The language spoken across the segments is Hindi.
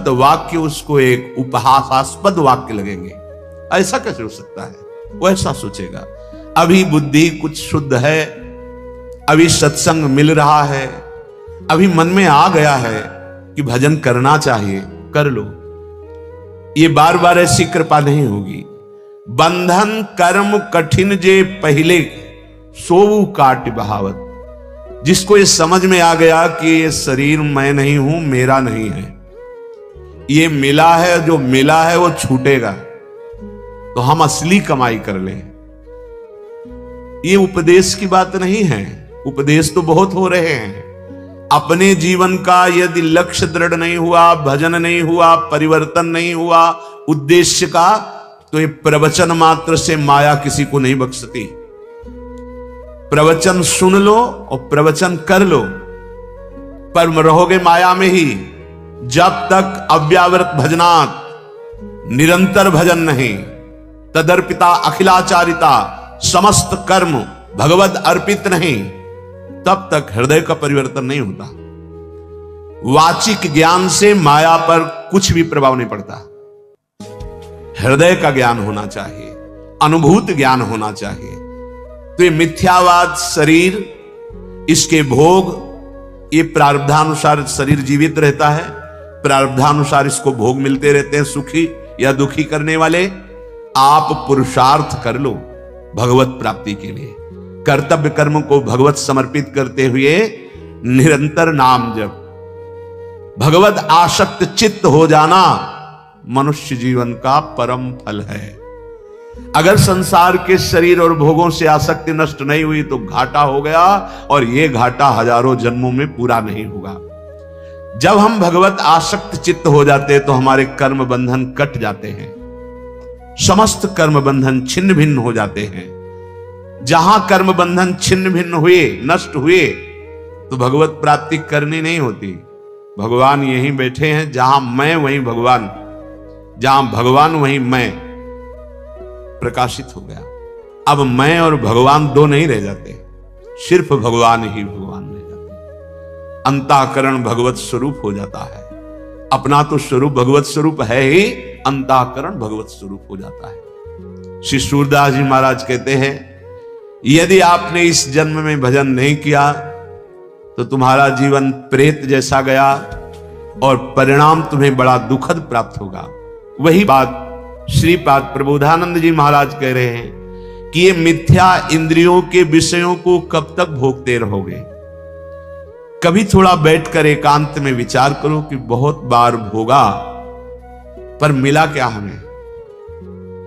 शब्द वाक्य उसको एक उपहासास्पद वाक्य लगेंगे। ऐसा कैसे हो सकता है? वो ऐसा सोचेगा अभी बुद्धि कुछ शुद्ध है, अभी सत्संग मिल रहा है, अभी मन में आ गया है कि भजन करना चाहिए, कर लो। ये बार बार ऐसी कृपा नहीं होगी। बंधन कर्म कठिन जे पहले सोऊ काट बहावत। जिसको ये समझ में आ गया कि ये शरीर मैं नहीं हूं, मेरा नहीं है, ये मिला है, जो मिला है वो छूटेगा, तो हम असली कमाई कर लें। ये उपदेश की बात नहीं है। उपदेश तो बहुत हो रहे हैं। अपने जीवन का यदि लक्ष्य दृढ़ नहीं हुआ, भजन नहीं हुआ, परिवर्तन नहीं हुआ उद्देश्य का, तो ये प्रवचन मात्र से माया किसी को नहीं बख्शती। प्रवचन सुन लो और प्रवचन कर लो, पर रहोगे माया में ही। जब तक अव्यावृत भजनात्, निरंतर भजन नहीं, तदर्पिता अखिलाचारिता, समस्त कर्म भगवद अर्पित नहीं, तब तक हृदय का परिवर्तन नहीं होता। वाचिक ज्ञान से माया पर कुछ भी प्रभाव नहीं पड़ता। हृदय का ज्ञान होना चाहिए, अनुभूत ज्ञान होना चाहिए। तो ये मिथ्यावाद शरीर, इसके भोग, ये प्रारब्धानुसार शरीर जीवित रहता है, प्रारब्धानुसार इसको भोग मिलते रहते हैं, सुखी या दुखी करने वाले। आप पुरुषार्थ कर लो भगवत प्राप्ति के लिए। कर्तव्य कर्म को भगवत समर्पित करते हुए निरंतर नाम जप, भगवत आसक्त चित्त हो जाना मनुष्य जीवन का परम फल है। अगर संसार के शरीर और भोगों से आसक्ति नष्ट नहीं हुई तो घाटा हो गया, और यह घाटा हजारों जन्मों में पूरा नहीं होगा। जब हम भगवत आसक्त चित्त हो जाते तो हमारे कर्म बंधन कट जाते हैं, समस्त कर्म बंधन छिन्न भिन्न हो जाते हैं। जहां कर्म बंधन छिन्न भिन्न हुए, नष्ट हुए, तो भगवत प्राप्ति करनी नहीं होती। भगवान यहीं बैठे हैं, जहां मैं वहीं भगवान, जहां भगवान वहीं मैं प्रकाशित हो गया। अब मैं और भगवान दो नहीं रह जाते, सिर्फ भगवान ही भगवान रह जाते। अंतःकरण भगवत स्वरूप हो जाता है। अपना तो स्वरूप भगवत स्वरूप है ही, अंतःकरण भगवत स्वरूप हो जाता है। श्री सूरदास जी महाराज कहते हैं, यदि आपने इस जन्म में भजन नहीं किया तो तुम्हारा जीवन प्रेत जैसा गया और परिणाम तुम्हें बड़ा दुखद प्राप्त होगा। वही बात श्रीपाद प्रबोधानंद जी महाराज कह रहे हैं कि ये मिथ्या इंद्रियों के विषयों को कब तक भोगते रहोगे। कभी थोड़ा बैठकर एकांत में विचार करो कि बहुत बार भोगा, पर मिला क्या हमें?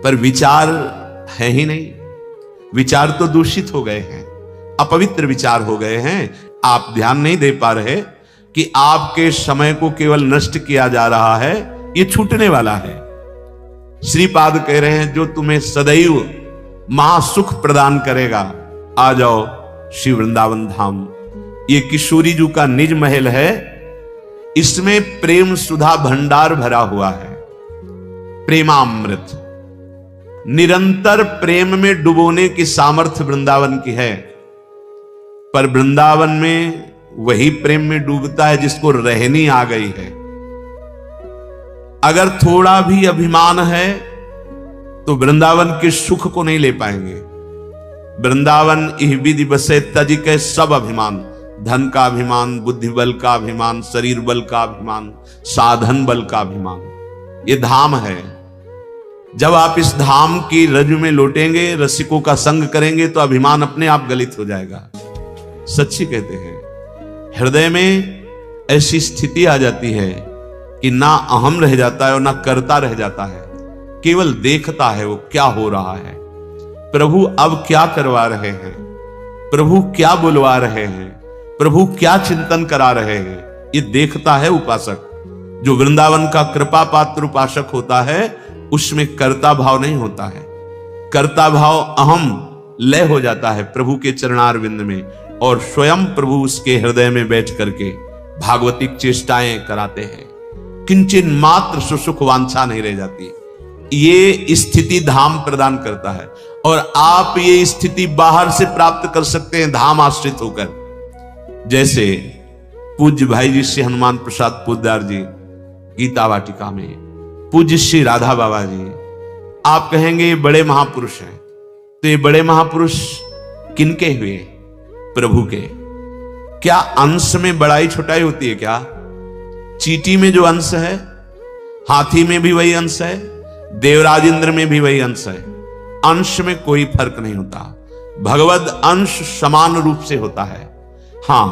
पर विचार है ही नहीं। विचार तो दूषित हो गए हैं, अपवित्र विचार हो गए हैं। आप ध्यान नहीं दे पा रहे कि आपके समय को केवल नष्ट किया जा रहा है, ये छूटने वाला है। श्रीपाद कह रहे हैं, जो तुम्हें सदैव महासुख प्रदान करेगा, आ जाओ श्री वृंदावन धाम। ये किशोरी जी का निज महल है, इसमें प्रेम सुधा भंडार भरा हुआ है, प्रेमामृत। निरंतर प्रेम में डुबोने की सामर्थ्य वृंदावन की है, पर वृंदावन में वही प्रेम में डूबता है जिसको रहनी आ गई है। अगर थोड़ा भी अभिमान है तो वृंदावन के सुख को नहीं ले पाएंगे। वृंदावन इह विधि बसे तज के सब अभिमान, धन का अभिमान, बुद्धि बल का अभिमान, शरीर बल का अभिमान, साधन बल का अभिमान, ये धाम है। जब आप इस धाम की रज्जु में लौटेंगे, रसिकों का संग करेंगे, तो अभिमान अपने आप गलित हो जाएगा। सच्ची कहते हैं, हृदय में ऐसी स्थिति आ जाती है कि ना अहम रह जाता है और ना करता रह जाता है, केवल देखता है वो क्या हो रहा है। प्रभु अब क्या करवा रहे हैं, प्रभु क्या बुलवा रहे हैं, प्रभु क्या चिंतन करा रहे हैं, ये देखता है उपासक। जो वृंदावन का कृपा पात्र उपासक होता है, उसमें कर्ता भाव नहीं होता है। कर्ता भाव अहम लय हो जाता है प्रभु के चरणारविंद में, और स्वयं प्रभु उसके हृदय में बैठ करके भागवतिक चेष्टाएं कराते हैं। किंचन मात्र सुसुख वांछा नहीं रह जाती। ये स्थिति धाम प्रदान करता है, और आप ये स्थिति बाहर से प्राप्त कर सकते हैं धाम आश्रित होकर। जैसे पूज्य भाई जी श्री हनुमान प्रसाद पोद्दार जी गीता वाटिका में पूज्य श्री राधा बाबा जी, आप कहेंगे ये बड़े महापुरुष हैं, तो ये बड़े महापुरुष किनके हुए? प्रभु के। क्या अंश में बड़ाई छोटाई होती है क्या? चींटी में जो अंश है, हाथी में भी वही अंश है, देवराज इंद्र में भी वही अंश है। अंश में कोई फर्क नहीं होता, भगवद अंश समान रूप से होता है। हां,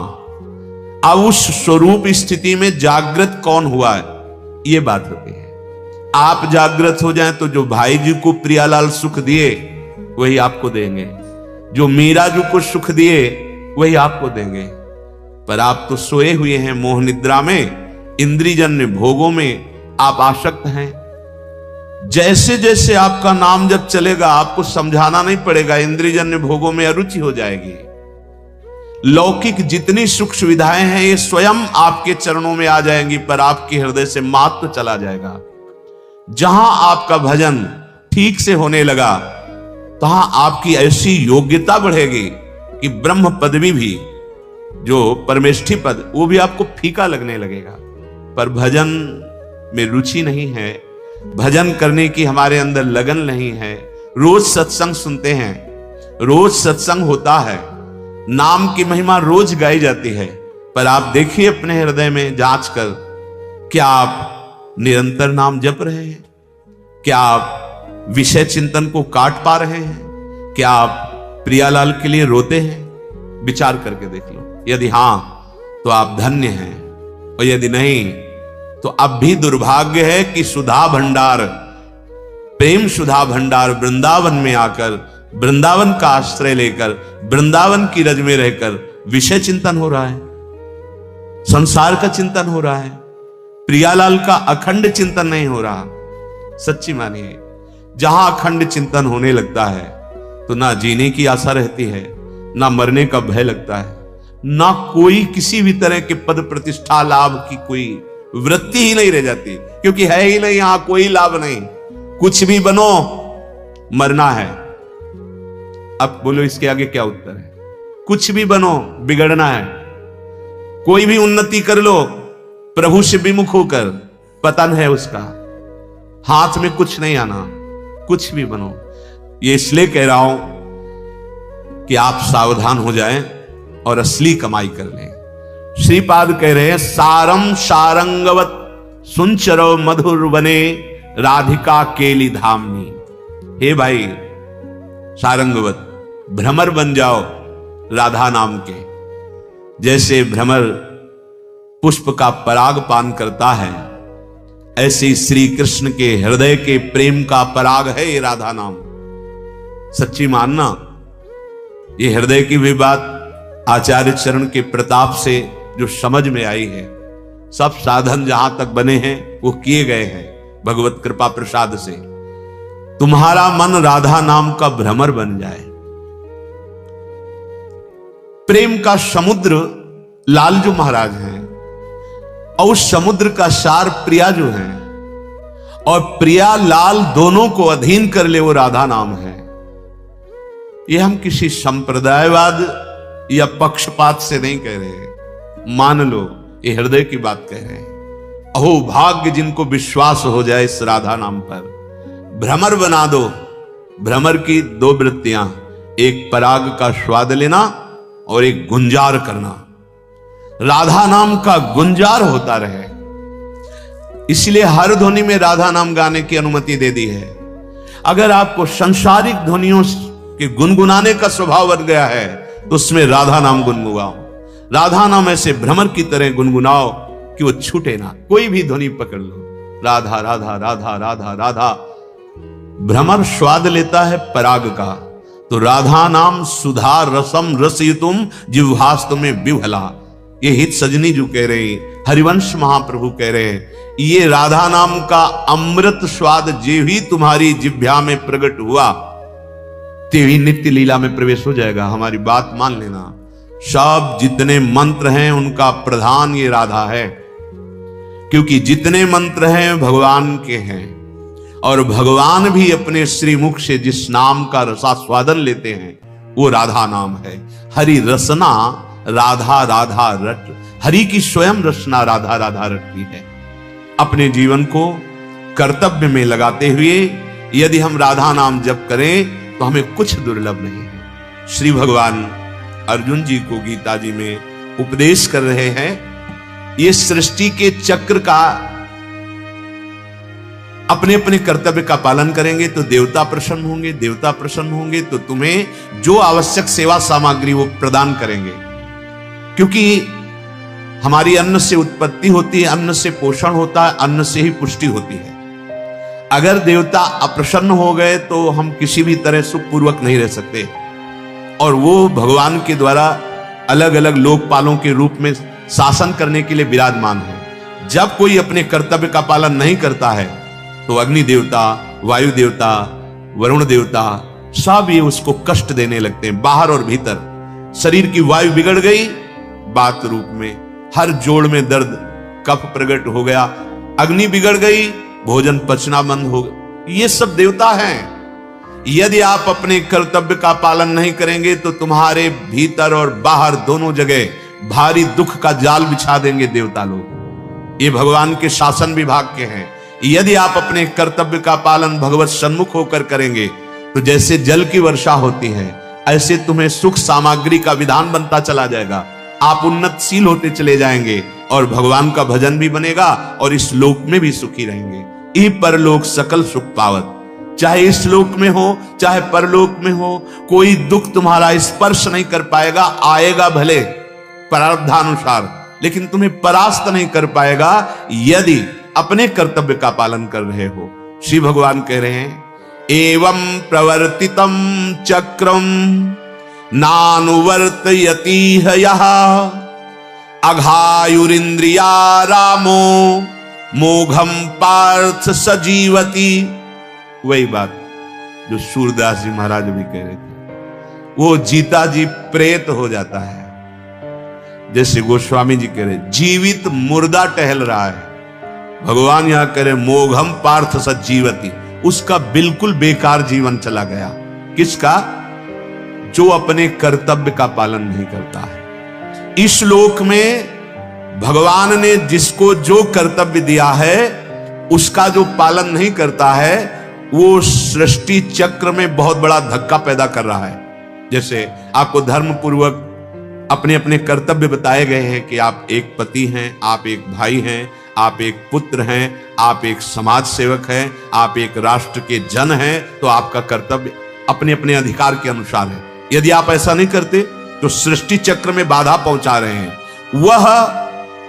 अब उस स्वरूप स्थिति में जागृत कौन हुआ है, ये बात होती है। आप जागृत हो जाएं तो जो भाई जी को प्रियालाल सुख दिए वही आपको देंगे, जो मीरा जी को सुख दिए वही आपको देंगे। पर आप तो सोए हुए हैं मोह निद्रा में, इंद्रियजन्य भोगों में आप आसक्त हैं। जैसे जैसे आपका नाम जब चलेगा आपको समझाना नहीं पड़ेगा, इंद्रियजन्य भोगों में अरुचि हो जाएगी। लौकिक जितनी सुख सुविधाएं हैं ये स्वयं आपके चरणों में आ जाएंगी, पर आपके हृदय से महत्व चला जाएगा। जहां आपका भजन ठीक से होने लगा तहां आपकी ऐसी योग्यता बढ़ेगी कि ब्रह्म पदवी भी, जो परमेष्ठी पद, वो भी आपको फीका लगने लगेगा। पर भजन में रुचि नहीं है, भजन करने की हमारे अंदर लगन नहीं है। रोज सत्संग सुनते हैं, रोज सत्संग होता है, नाम की महिमा रोज गाई जाती है, पर आप देखिए अपने हृदय में जांच कर, क्या आप निरंतर नाम जप रहे हैं? क्या आप विषय चिंतन को काट पा रहे हैं? क्या आप प्रियालाल के लिए रोते हैं? विचार करके देख लो। यदि हां तो आप धन्य हैं, और यदि नहीं तो अब भी दुर्भाग्य है कि सुधा भंडार, प्रेम सुधा भंडार वृंदावन में आकर, वृंदावन का आश्रय लेकर, वृंदावन की रज में रहकर विषय चिंतन हो रहा है, संसार का चिंतन हो रहा है, प्रियालाल का अखंड चिंतन नहीं हो रहा। सच्ची मानिए, जहां अखंड चिंतन होने लगता है तो ना जीने की आशा रहती है, ना मरने का भय लगता है, ना कोई किसी भी तरह के पद प्रतिष्ठा लाभ की कोई वृत्ति ही नहीं रह जाती, क्योंकि है ही नहीं, यहां कोई लाभ नहीं। कुछ भी बनो, मरना है। अब बोलो इसके आगे क्या उत्तर है? कुछ भी बनो, बिगड़ना है। कोई भी उन्नति कर लो, प्रभु से विमुख होकर, पतन है उसका। हाथ में कुछ नहीं आना, कुछ भी बनो। ये इसलिए कह रहा हूं कि आप सावधान हो जाएं और असली कमाई कर लें। श्रीपाद कह रहे हैं, सारम सारंगवत सुंचरो मधुर बने राधिका केली धामनी। हे भाई सारंगवत, भ्रमर बन जाओ राधा नाम के। जैसे भ्रमर पुष्प का पराग पान करता है, ऐसे श्री कृष्ण के हृदय के प्रेम का पराग है ये राधा नाम। सच्ची मानना, ये हृदय की भी बात आचार्य चरण के प्रताप से जो समझ में आई है, सब साधन जहां तक बने हैं वो किए गए हैं भगवत कृपा प्रसाद से। तुम्हारा मन राधा नाम का भ्रमर बन जाए। प्रेम का समुद्र लालजू महाराज हैं, और उस समुद्र का सार प्रिया जो है, और प्रिया लाल दोनों को अधीन कर ले वो राधा नाम है। ये हम किसी संप्रदायवाद या पक्षपात से नहीं कह रहे, मान लो ये हृदय की बात कह रहे हैं। अहो भाग्य जिनको विश्वास हो जाए इस राधा नाम पर। भ्रमर बना दो। भ्रमर की दो वृत्तियां, एक पराग का स्वाद लेना और एक गुंजार करना। राधा नाम का गुंजार होता रहे, इसलिए हर ध्वनि में राधा नाम गाने की अनुमति दे दी है। अगर आपको सांसारिक ध्वनियों के गुनगुनाने का स्वभाव बन गया है तो उसमें राधा नाम गुनगुनाओ। राधा नाम ऐसे भ्रमर की तरह गुनगुनाओ कि वो छूटे ना। कोई भी ध्वनि पकड़ लो, राधा राधा राधा राधा राधा। भ्रमर स्वाद लेता है पराग का, तो राधा नाम सुधा रसम रसयुतुम जिह्वास्तु में विभला। ये हित सजनी जो कह रहे हैं, हरिवंश महाप्रभु कह रहे हैं, ये राधा नाम का अमृत स्वाद जे भी तुम्हारी जिह्वा में प्रकट हुआ, ते ही नित्य लीला में प्रवेश हो जाएगा। हमारी बात मान लेना। सब जितने मंत्र हैं उनका प्रधान ये राधा है, क्योंकि जितने मंत्र हैं भगवान के हैं, और भगवान भी अपने श्रीमुख से जिस नाम का रसास्वादन लेते हैं वो राधा नाम है। हरि रसना राधा राधा रट, हरि की स्वयं रचना राधा राधा रटती है। अपने जीवन को कर्तव्य में लगाते हुए यदि हम राधा नाम जप करें तो हमें कुछ दुर्लभ नहीं है। श्री भगवान अर्जुन जी को गीता जी में उपदेश कर रहे हैं, ये सृष्टि के चक्र का अपने अपने कर्तव्य का पालन करेंगे तो देवता प्रसन्न होंगे, देवता प्रसन्न होंगे तो तुम्हें जो आवश्यक सेवा सामग्री वो प्रदान करेंगे। क्योंकि हमारी अन्न से उत्पत्ति होती है, अन्न से पोषण होता है, अन्न से ही पुष्टि होती है। अगर देवता अप्रसन्न हो गए तो हम किसी भी तरह सुखपूर्वक नहीं रह सकते। और वो भगवान के द्वारा अलग अलग लोकपालों के रूप में शासन करने के लिए विराजमान है। जब कोई अपने कर्तव्य का पालन नहीं करता है तो अग्नि देवता, वायु देवता, वरुण देवता सब ये उसको कष्ट देने लगते हैं, बाहर और भीतर। शरीर की वायु बिगड़ गई, बात रूप में हर जोड़ में दर्द, कफ प्रकट हो गया, अग्नि बिगड़ गई, भोजन पचना बंद हो गया। ये सब देवता हैं। यदि आप अपने कर्तव्य का पालन नहीं करेंगे तो तुम्हारे भीतर और बाहर दोनों जगह भारी दुख का जाल बिछा देंगे देवता लोग। ये भगवान के शासन विभाग के हैं। यदि आप अपने कर्तव्य का पालन भगवत सन्मुख होकर करेंगे तो जैसे जल की वर्षा होती है ऐसे तुम्हें सुख सामग्री का विधान बनता चला जाएगा। आप उन्नतशील होते चले जाएंगे और भगवान का भजन भी बनेगा और इस लोक में भी सुखी रहेंगे। ई परलोक सकल सुख पावत, चाहे इस लोक में हो चाहे परलोक में हो, कोई दुख तुम्हारा स्पर्श नहीं कर पाएगा। आएगा भले प्रारब्धानुसार, लेकिन तुम्हें परास्त नहीं कर पाएगा यदि अपने कर्तव्य का पालन कर रहे हो। श्री भगवान कह रहे हैं, एवं प्रवर्तितम चक्रम नानुवर्तयति यः अघायुरिंद्रिया रामो मोघम पार्थ सजीवति। वही बात जो सूरदास जी महाराज भी कह रहे थे, वो जीता जी प्रेत हो जाता है। जैसे गोस्वामी जी कह रहे, जीवित मुर्दा टहल रहा है, भगवान यहां कह रहे मोघम पार्थ सजीवति, उसका बिल्कुल बेकार जीवन चला गया। किसका? जो अपने कर्तव्य का पालन नहीं करता है। इस लोक में भगवान ने जिसको जो कर्तव्य दिया है उसका जो पालन नहीं करता है वो सृष्टि चक्र में बहुत बड़ा धक्का पैदा कर रहा है। जैसे आपको धर्म पूर्वक अपने अपने कर्तव्य बताए गए हैं कि आप एक पति हैं, आप एक भाई हैं, आप एक पुत्र हैं, आप एक समाज सेवक हैं, आप एक राष्ट्र के जन हैं, तो आपका कर्तव्य अपने अपने अधिकार के अनुसार है। यदि आप ऐसा नहीं करते तो सृष्टि चक्र में बाधा पहुंचा रहे हैं। वह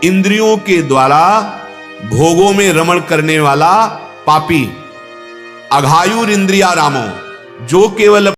इंद्रियों के द्वारा भोगों में रमण करने वाला पापी, अघायुर इंद्रिया रामो, जो केवल